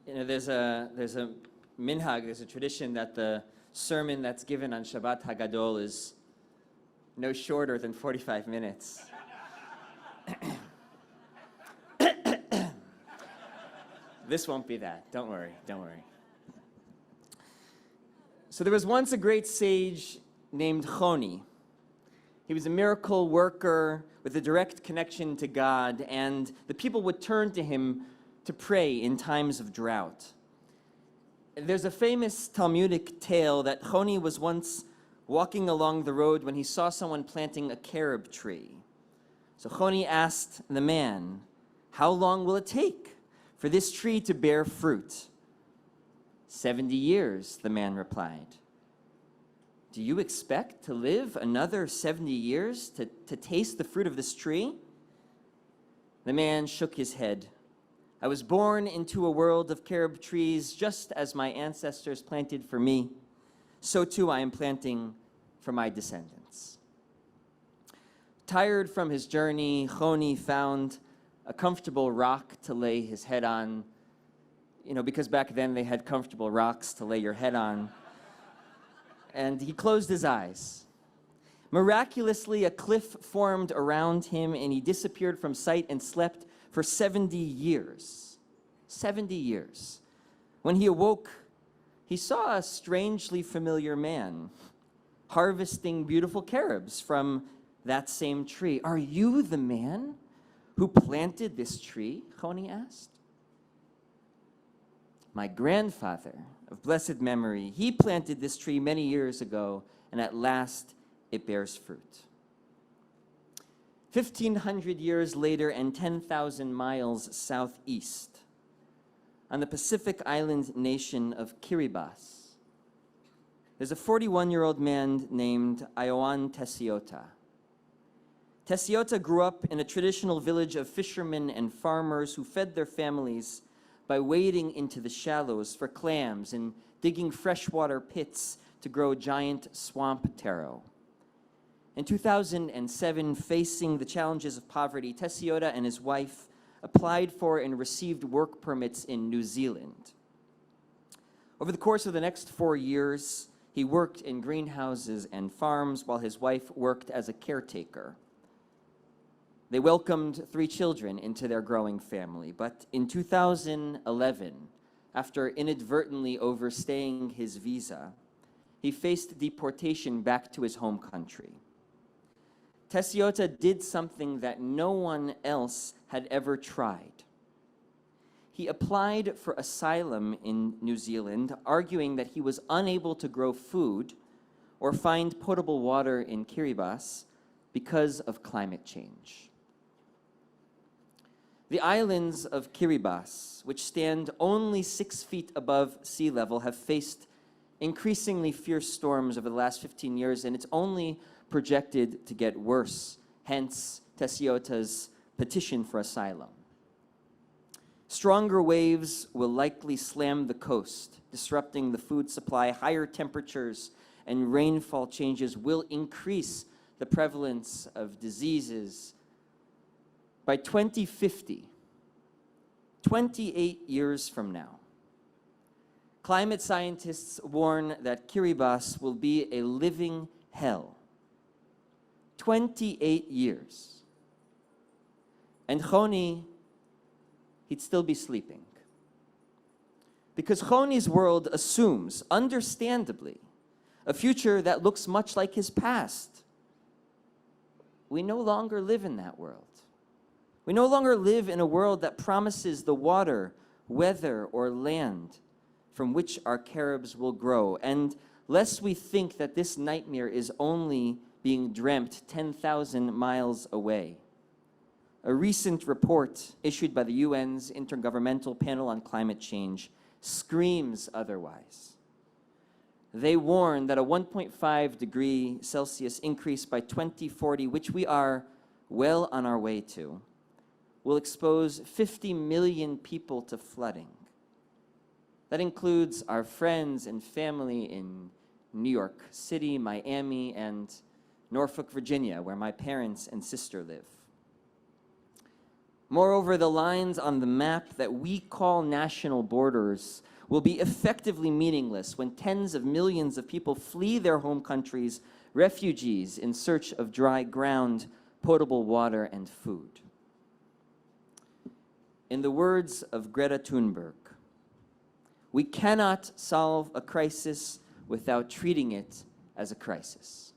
There's a minhag, there's a tradition that the sermon that's given on Shabbat Hagadol is no shorter than 45 minutes. This won't be that. Don't worry. So there was once a great sage named Choni. He was a miracle worker with a direct connection to God, and the people would turn to him to pray in times of drought. There's a famous Talmudic tale that Choni was once walking along the road when he saw someone planting a carob tree. So Choni asked the man, "How long will it take for this tree to bear fruit?" 70 years, the man replied. "Do you expect to live another 70 years to taste the fruit of this tree?" The man shook his head. "I was born into a world of carob trees just as my ancestors planted for me. So too I am planting for my descendants." Tired from his journey, Choni found a comfortable rock to lay his head on, because back then they had comfortable rocks to lay your head on. And he closed his eyes. Miraculously, a cliff formed around him, and he disappeared from sight and slept for 70 years. 70 years. When he awoke, he saw a strangely familiar man harvesting beautiful carobs from that same tree. "Are you the man who planted this tree?" Choni asked. "My grandfather, of blessed memory, he planted this tree many years ago, and at last it bears fruit." 1,500 years later and 10,000 miles southeast, on the Pacific island nation of Kiribati, there's a 41-year-old man named Ioan Tesiota. Tesiota grew up in a traditional village of fishermen and farmers who fed their families by wading into the shallows for clams and digging freshwater pits to grow giant swamp taro. In 2007, facing the challenges of poverty, Tesiota and his wife applied for and received work permits in New Zealand. Over the course of the next 4 years, he worked in greenhouses and farms while his wife worked as a caretaker. They welcomed 3 children into their growing family, but in 2011, after inadvertently overstaying his visa, he faced deportation back to his home country. Tesiota did something that no one else had ever tried. He applied for asylum in New Zealand, arguing that he was unable to grow food or find potable water in Kiribati because of climate change. The islands of Kiribati, which stand only 6 feet above sea level, have faced increasingly fierce storms over the last 15 years, and it's only projected to get worse, hence Tesiota's petition for asylum. Stronger waves will likely slam the coast, disrupting the food supply. Higher temperatures and rainfall changes will increase the prevalence of diseases. By 2050, 28 years from now, climate scientists warn that Kiribati will be a living hell. 28 years. And Choni, he'd still be sleeping. Because Choni's world assumes, understandably, a future that looks much like his past. We no longer live in that world. We no longer live in a world that promises the water, weather, or land from which our carobs will grow. And lest we think that this nightmare is only being dreamt 10,000 miles away, a recent report issued by the UN's Intergovernmental Panel on Climate Change screams otherwise. They warn that a 1.5 degree Celsius increase by 2040, which we are well on our way to, will expose 50 million people to flooding. That includes our friends and family in New York City, Miami, and Norfolk, Virginia, where my parents and sister live. Moreover, the lines on the map that we call national borders will be effectively meaningless when tens of millions of people flee their home countries, refugees in search of dry ground, potable water, and food. In the words of Greta Thunberg, we cannot solve a crisis without treating it as a crisis.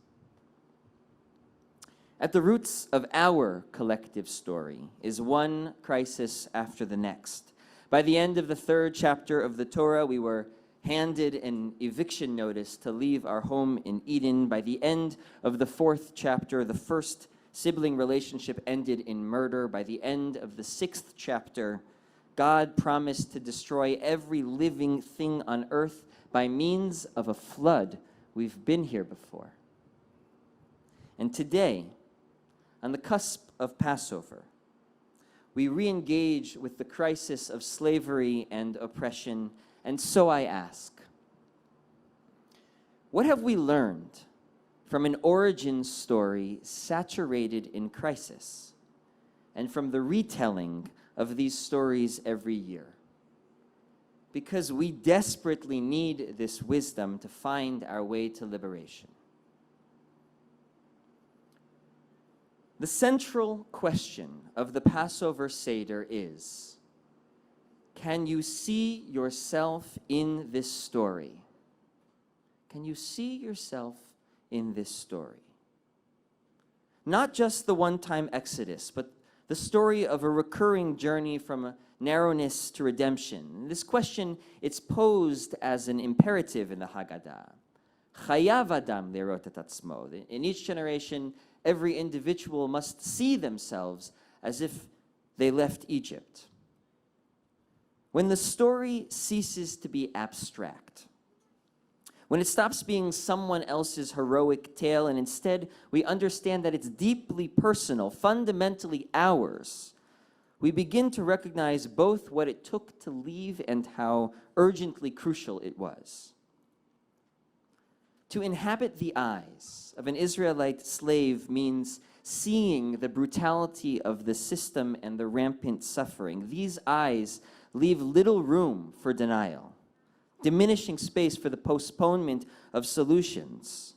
At the roots of our collective story is one crisis after the next. By the end of the 3rd chapter of the Torah, we were handed an eviction notice to leave our home in Eden. By the end of the 4th chapter, the first sibling relationship ended in murder. By the end of the 6th chapter, God promised to destroy every living thing on earth by means of a flood. We've been here before. And today, on the cusp of Passover, we re-engage with the crisis of slavery and oppression. And so I ask, what have we learned from an origin story saturated in crisis, and from the retelling of these stories every year? Because we desperately need this wisdom to find our way to liberation. The central question of the Passover Seder is, can you see yourself in this story? Can you see yourself in this story? Not just the one-time Exodus, but the story of a recurring journey from a narrowness to redemption. This question, it's posed as an imperative in the Haggadah. Chayav Adam le'erot et atzmo. In each generation, every individual must see themselves as if they left Egypt. When the story ceases to be abstract, when it stops being someone else's heroic tale, and instead we understand that it's deeply personal, fundamentally ours, we begin to recognize both what it took to leave and how urgently crucial it was. To inhabit the eyes of an Israelite slave means seeing the brutality of the system and the rampant suffering. These eyes leave little room for denial, diminishing space for the postponement of solutions.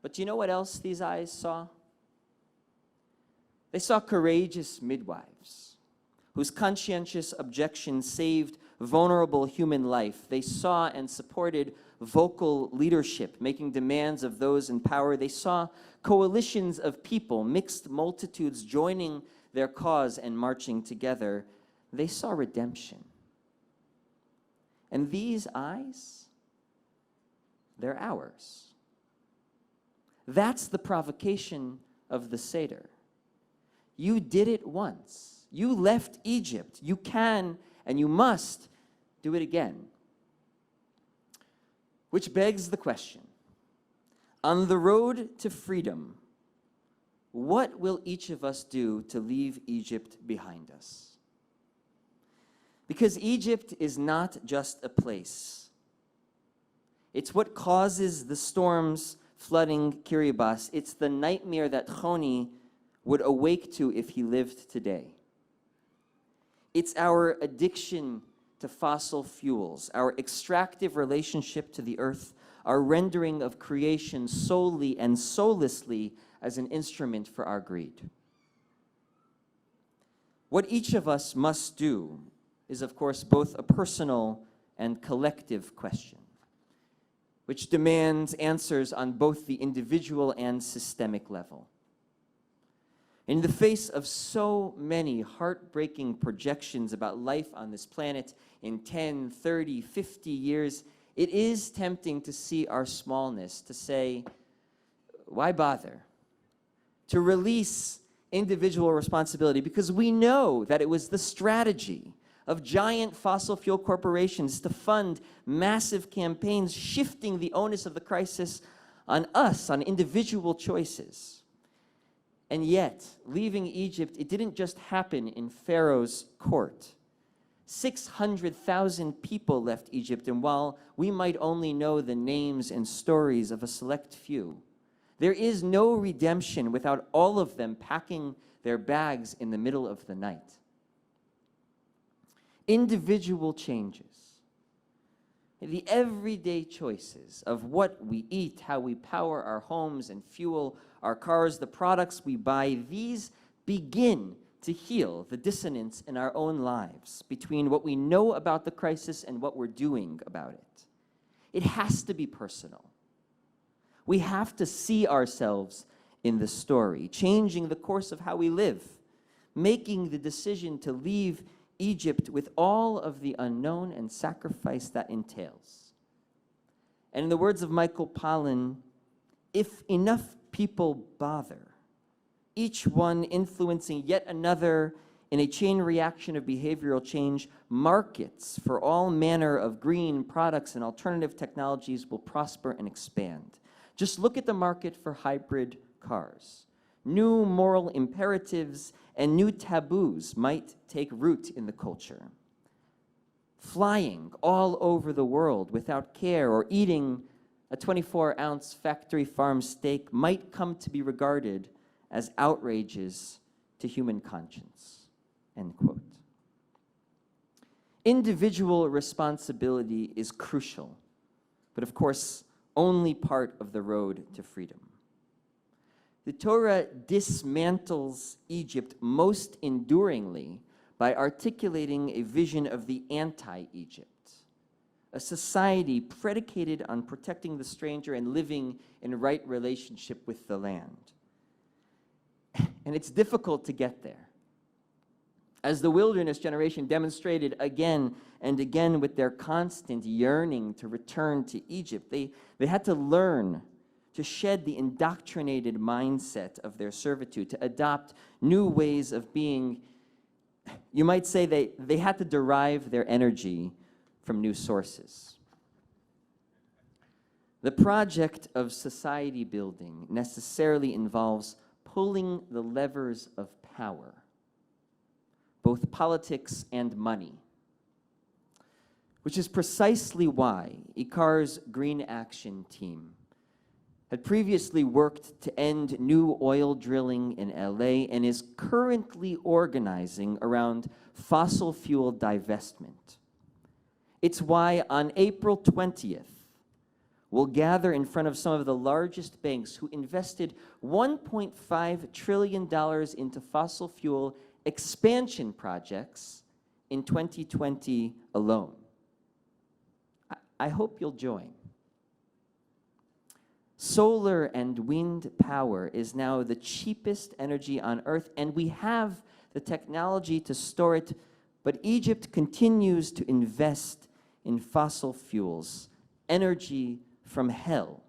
But do you know what else these eyes saw? They saw courageous midwives whose conscientious objection saved vulnerable human life. They saw and supported vocal leadership, making demands of those in power. They saw coalitions of people, mixed multitudes joining their cause and marching together. They saw redemption. And these eyes, they're ours. That's the provocation of the Seder. You did it once. You left Egypt. You can and you must do it again. Which begs the question, on the road to freedom, what will each of us do to leave Egypt behind us? Because Egypt is not just a place. It's what causes the storms flooding Kiribati. It's the nightmare that Choni would awake to if he lived today. It's our addiction to fossil fuels, our extractive relationship to the earth, our rendering of creation solely and soullessly as an instrument for our greed. What each of us must do is, of course, both a personal and collective question, which demands answers on both the individual and systemic level. In the face of so many heartbreaking projections about life on this planet in 10, 30, 50 years, it is tempting to see our smallness, to say, why bother? To release individual responsibility, because we know that it was the strategy of giant fossil fuel corporations to fund massive campaigns, shifting the onus of the crisis on us, on individual choices. And yet, leaving Egypt, it didn't just happen in Pharaoh's court. 600,000 people left Egypt, and while we might only know the names and stories of a select few, there is no redemption without all of them packing their bags in the middle of the night. Individual changes, the everyday choices of what we eat, how we power our homes and fuel our cars, the products we buy, these begin to heal the dissonance in our own lives between what we know about the crisis and what we're doing about it. It has to be personal. We have to see ourselves in the story, changing the course of how we live, making the decision to leave Egypt with all of the unknown and sacrifice that entails. And in the words of Michael Pollan, if enough people bother, each one influencing yet another in a chain reaction of behavioral change, markets for all manner of green products and alternative technologies will prosper and expand. Just look at the market for hybrid cars. New moral imperatives and new taboos might take root in the culture. Flying all over the world without care or eating a 24-ounce factory farm steak might come to be regarded as outrages to human conscience, end quote. Individual responsibility is crucial, but of course, only part of the road to freedom. The Torah dismantles Egypt most enduringly by articulating a vision of the anti-Egypt, a society predicated on protecting the stranger and living in right relationship with the land. And it's difficult to get there. As the wilderness generation demonstrated again and again with their constant yearning to return to Egypt, they had to learn to shed the indoctrinated mindset of their servitude, to adopt new ways of being. You might say they had to derive their energy from new sources. The project of society building necessarily involves pulling the levers of power, both politics and money, which is precisely why Ikar's Green Action Team had previously worked to end new oil drilling in LA and is currently organizing around fossil fuel divestment. It's why on April 20th, we'll gather in front of some of the largest banks who invested $1.5 trillion into fossil fuel expansion projects in 2020 alone. I hope you'll join. Solar and wind power is now the cheapest energy on Earth, and we have the technology to store it, but Egypt continues to invest in fossil fuels, energy from hell,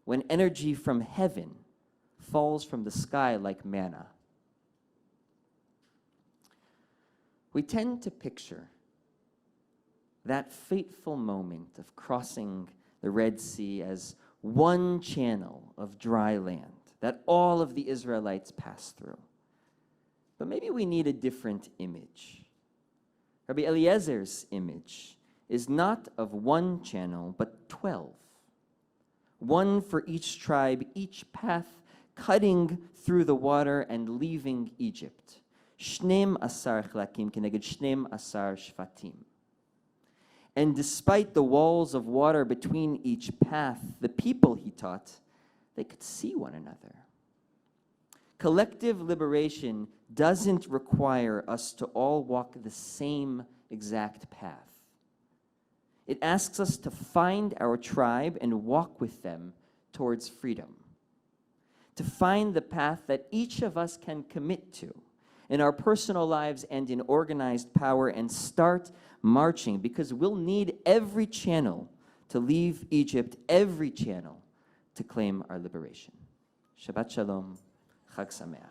when energy from heaven falls from the sky like manna. We tend to picture that fateful moment of crossing the Red Sea as one channel of dry land that all of the Israelites passed through. But maybe we need a different image. Rabbi Eliezer's image is not of one channel, but 12. One for each tribe, each path cutting through the water and leaving Egypt. Shneim asar chlakim keneged shneim asar shvatim. And despite the walls of water between each path, the people, he taught, they could see one another. Collective liberation doesn't require us to all walk the same exact path. It asks us to find our tribe and walk with them towards freedom. To find the path that each of us can commit to in our personal lives and in organized power, and start marching, because we'll need every channel to leave Egypt, every channel to claim our liberation. Shabbat Shalom, Chag Sameach.